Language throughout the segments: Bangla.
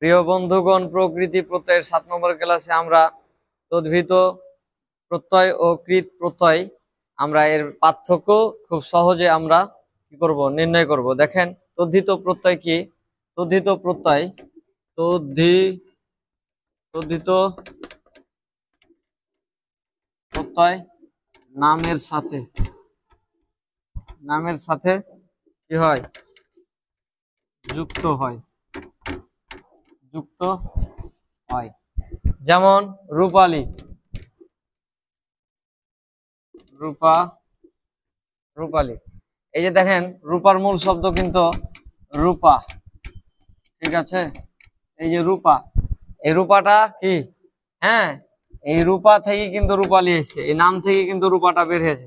প্রিয় বন্ধুগণ, প্রকৃতি প্রত্যয়ের 7 নম্বর ক্লাসে আমরা তদ্ধিত প্রত্যয় ও কৃত প্রত্যয় আমরা এর পার্থক্য খুব সহজে আমরা কি করব নির্ণয় করব। দেখেন, তদ্ধিত প্রত্যয় কি? তদ্ধিত প্রত্যয় তদ্ধিত প্রত্যয় নামের সাথে কি হয়? যুক্ত হয়। যেমন রূপালী, রূপালী। এই যে দেখেন, রূপার মূল শব্দ কিন্তু রূপা, ঠিক আছে? এই যে রূপা, এই রূপাটা কি? হ্যাঁ, এই রূপা থেকে কিন্তু রূপালী এসেছে, এই নাম থেকে কিন্তু রূপাটা বের হয়েছে।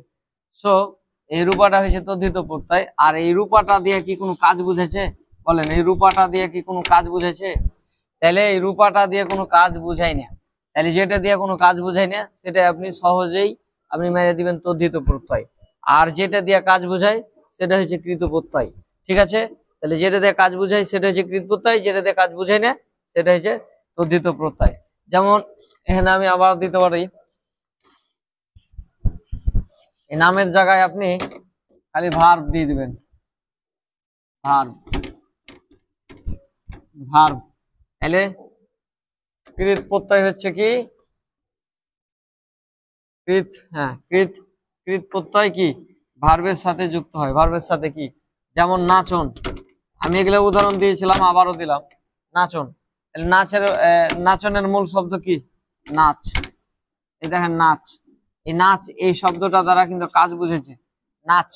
সো এই রূপাটা হয়েছে তদ্ধিত প্রত্যয়। আর এই রূপাটা দিয়ে কি কোনো কাজ বুঝেছে? বলেন, এই রূপাটা দিয়ে কি কোনো কাজ বুঝেছে? তাহলে এই রূপাটা দিয়ে কোনো কাজ বুঝাই না। তাহলে যেটা দিয়ে কোনো কাজ বুঝাই না সেটা আপনি সহজেই আপনি মেরে দিবেন তদ্ধিত প্রত্যয়। আর যেটা দিয়ে কাজ বুঝায় সেটা হচ্ছে কৃত প্রত্যয়, ঠিক আছে? তাহলে যেটা দিয়ে কাজ বুঝায় সেটা হচ্ছে কৃত প্রত্যয়, যেটা দিয়ে কাজ বুঝাই না সেটা হচ্ছে তদ্ধিত প্রত্যয়। যেমন এখানে আমি আবার দিতে পারি, এই নামের জায়গায় আপনি খালি ভার্ব দিয়ে দিবেন, ভার্ব। তাহলে কৃত প্রত্যয় হচ্ছে কি? কৃত প্রত্যয় কি ভার্বের সাথে যুক্ত হয়। ভার্বের সাথে কি? যেমন নাচন, আমি এগুলো উদাহরণ দিয়েছিলাম, আবারও দিলাম। নাচন, তাহলে নাচনের মূল শব্দ কি? নাচ। এই দেখেন, নাচ, এই নাচ এই শব্দটা দ্বারা কিন্তু কাজ বুঝেছে। নাচ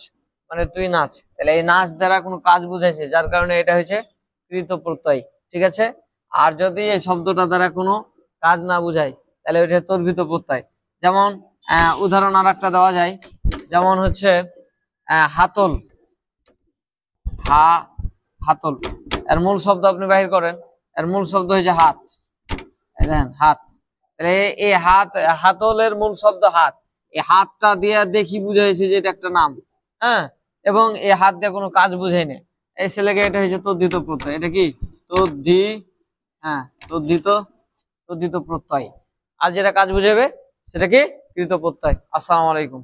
মানে তুই নাচ, তাহলে এই নাচ দ্বারা কোনো কাজ বুঝেছে, যার কারণে এটা হয়েছে কৃত প্রত্যয়, ঠিক আছে? আর যদি এই শব্দটা দ্বারা কোনো কাজ না বুঝায় তাহলে ওইটা তদ্ধিত প্রত্যয়। যেমন উদাহরণ আর একটা দেওয়া যায়, যেমন হচ্ছে হাতল, হাতল, এর মূল শব্দ আপনি বাহির করেন, এর মূল শব্দ হয়েছে হাত। দেখেন, হাত, তাহলে এই হাতলের মূল শব্দ হাত। এই হাতটা দিয়ে দেখি বুঝাইছে যে এটা একটা নাম, হ্যাঁ, এবং এই হাত দিয়ে কোনো কাজ বুঝাই না। এই ছেলেকে এটা হচ্ছে তদ্ধিত প্রত্যয়। এটা কি? তদ্ধিত প্রত্যয়। আর যেটা কাজ বুঝাবে সেটা কি? কৃত প্রত্যয়। আসসালামু আলাইকুম।